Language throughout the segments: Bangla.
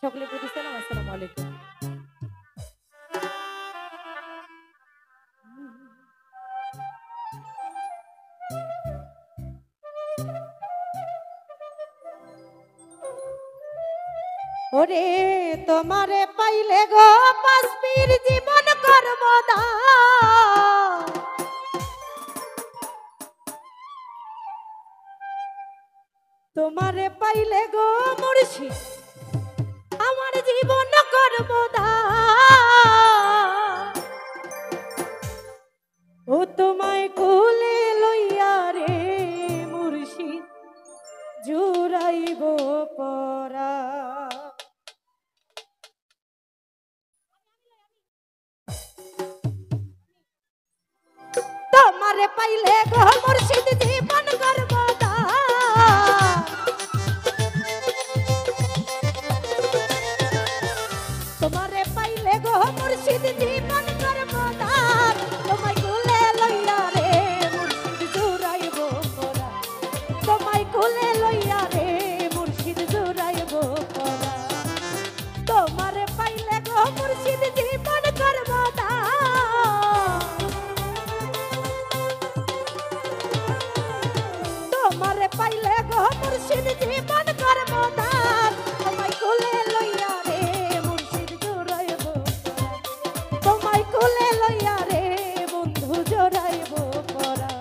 সকলের প্রতি সালাম, আসসালামু আলাইকুম। ওরে তোমারে পাইলে গো পাসপীর জীবন করব দান। তোমারে পাইলে গো মুর্শিদ আমার জীবন করব দান। ও তোমায় কোলে লইয়া রে মুর্শিদ জুড়াইব পরা। তোমারে পাইলে গো মুর্শিদ জীবন করব দান। তোমারে পাইলে গো মুর্শিদ জীবন করব দান। তোমায় কোলে লইয়া রে মুর্শিদ জুড়াইব পরা। তোমায় কোলে লইয়া রে মুর্শিদ জুড়াইব পরা। তোমারে পাইলে গো মুর্শিদ জীবন করব দান। তোমারে পাইলে গো মুর্শিদ জীবন করব দান। তোমায় কোলে লইয়া রে মুর্শিদ জোড়াইব পরা। তোমায় কোলে লইয়া রে বন্ধু জোড়াইব পরা।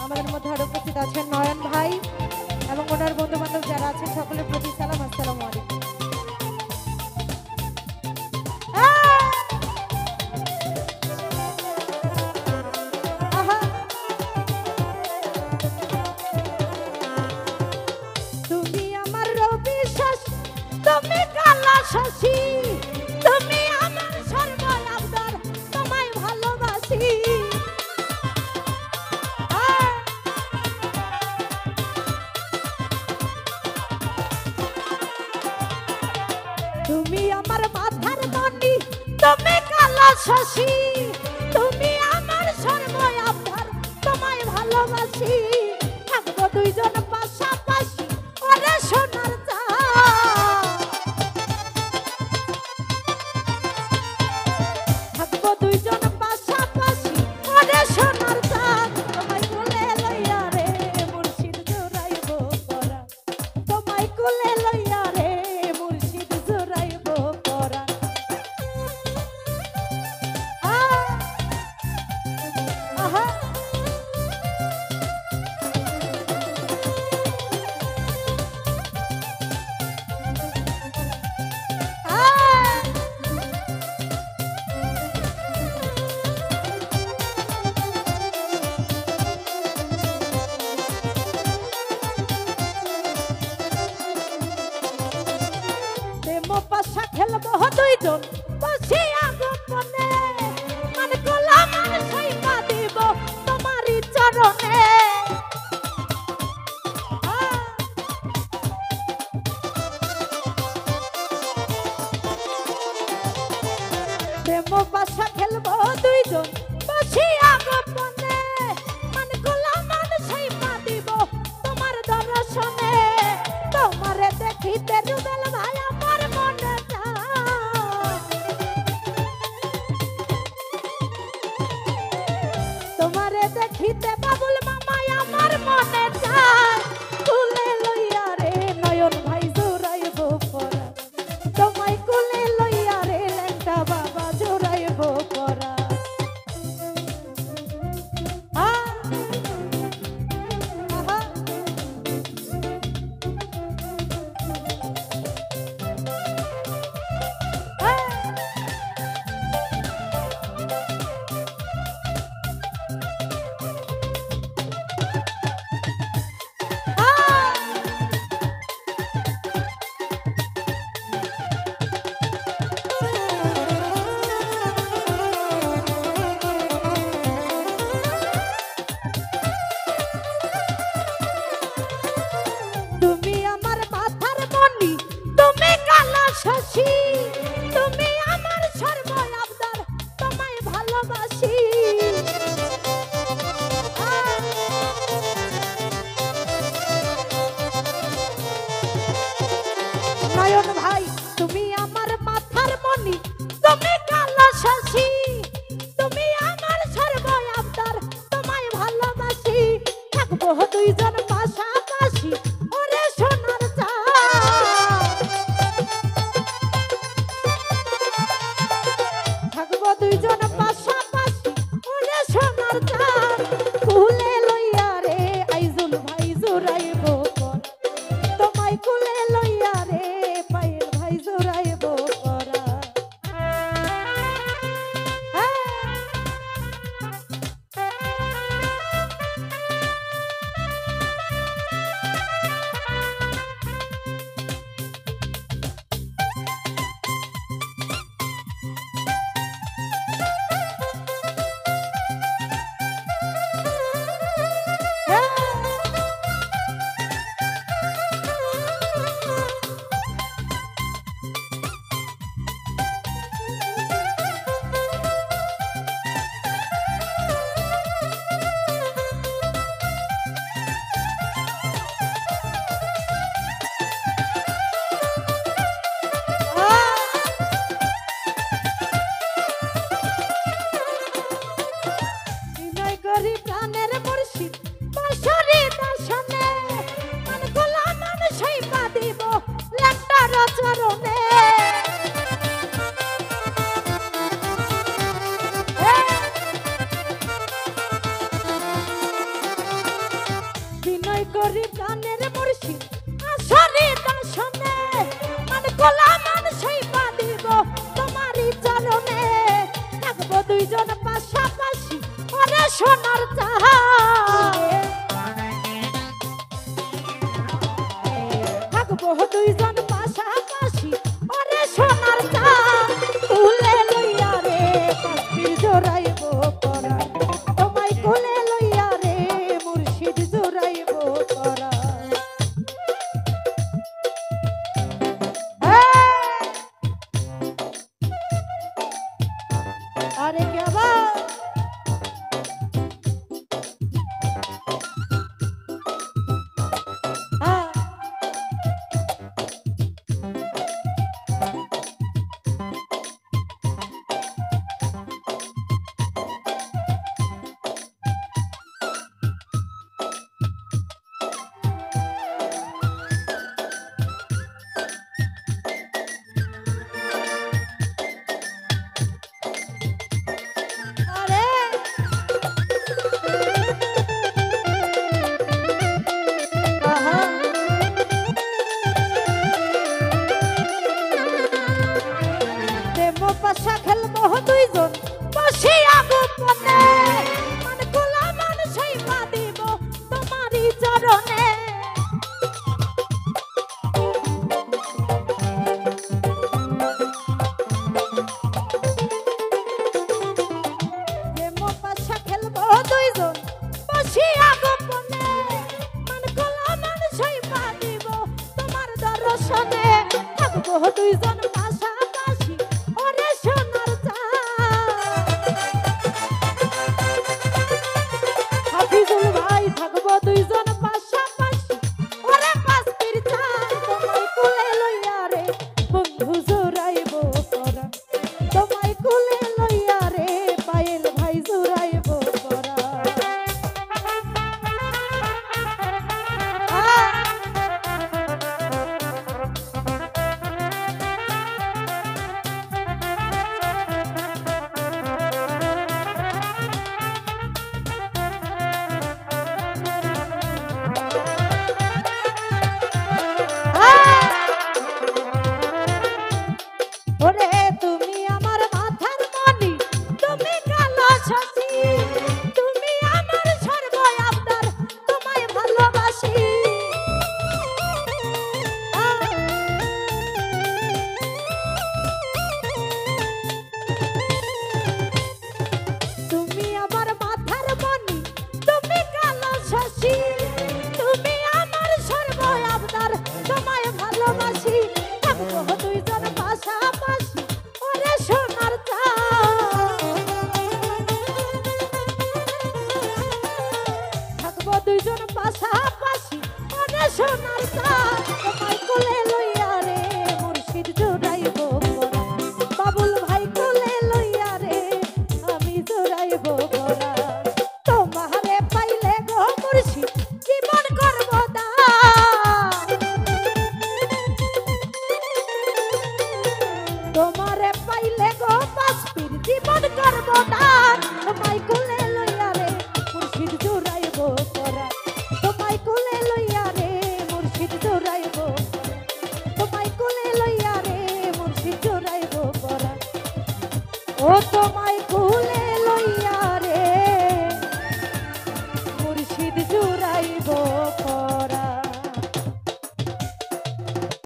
আমাদের মধ্যে আরো উপস্থিত আছেন নয়ন ভাই এবং ওনার বন্ধু বান্ধব যারা আছেন সকলের প্রতি সালাম, আসসালামু আলাইকুম। আহা তুমি আমার রবি শ্বাস, তুমি কালা শশী, তুমি আমার সর্বয়াবদার, তোমায় ভালোবাসি। তুমি আমার মাথার মণি, তুমি কালা শশী, তুমি আমার সর্বয়াবদার, তোমায় ভালোবাসি। থাকবো দুইজন পাশাপাশি ওরে সোনার চাঁদ। থাকবো দুইজন পাশাপাশি ওরে সোনার চাঁদ। তোমায় কোলে লইয়া রে মুর্শিদ জোড়াইব পরা। তোমায় কোলে লইয়া রে মুর্শিদ জোড়াইব পরা। আহা পাশা খেলবো দুইজন বসিয়া গোপনে। মান গোলা মান সাইপা দিব তোমারই চরণে। প্রেম পাশা খেলবো দুইজন বসিয়া গোপনে। মান গোলা মান সাইপা দিব তোমার দর্শনে। তোমারে দেখিতে রুবেল ভাই আমার মনে চায়। তোমারে দেখিতে বাবুল মামাই আমার মনে চায়। কোলে লইয়া রে নয়ন ভাই জোড়াইব পরা। তোমায় কোলে লইয়া রে লেংটা বাবা জোড়াইব পরা। আহা তুমি আমার মাথার মণি, তুমি কালা শশী, তুমি আমার সর্বয়াবদার, তোমায় ভালোবাসি। নয়ন ভাই চরণে বিনয় করি প্রাণের মুর্শিদ আসরে দর্শনে মান গোলা মান সেই বাঁধিব তোমারই চরণে থাকবো দুইজন পাশাপাশি ওরে সোনার চাঁদ থাকবো দুইজন পাশাপাশি ওরে সোনার চাঁদ তুলে লইয়া রে কাশ্মীর জোড়াইব পরা তোমায় কোলে লইয়া রে মুর্শিদ জোড়াইব পরা আরে কে আবার পাশা খেলবো দুইজন বসিয়া গোপনে মান গোলা মান সেই বাঁধিব তোমারই চরণে পাশা খেলবো দুইজন বসিয়া গোপনে মান গোলা মান সেই বাঁধিব তোমার দর্শনে থাকবো দুইজন পাশাপাশি ওরে সোনার হাফিজুল ভাই থাকবো দুইজন পাশাপাশি ওরে কাশ্মীর চাঁদ তোমায় কোলে লইয়া রে বন্ধু জোড়াইব পরা তোমায় কোলে লইয়া রে পায়েল ভাই জোড়াইব পরা ওরে তুমি আমার মাথার মণি তুমি কালো শশী তুমি আমার সর্ব আবদার তোমায় ভালোবাসি তুমি আমার মাথার মণি তুমি কালো শশী তুমি আমার সর্ব আবদার তোমায় ভালোবাসি থাকবো দুইজন পাশাপাশি ওরে সোনার চাঁদ থাকবো দুইজন পাশাপাশি ওরে সোনার চাঁদ তোমায় কোলে লইয়া রে মুর্শিদ জোড়াইব পরা বাবুল ভাই কোলে লইয়া রে আমি জোড়াইব পরা তোমারে পাইলে গো মুর্শিদ জীবন করব দান তোমারে পাইলে গো কাশ্মীর জীবন করব দান তোমায় কোলে লইয়া রে মুর্শিদ জোড়াইব পরা তোমায় কোলে লইয়া রে মুর্শিদ জোড়াইব তোমায় কোলে লইয়া রে মুর্শিদ জোড়াইব পরা ও তোমায় কোলে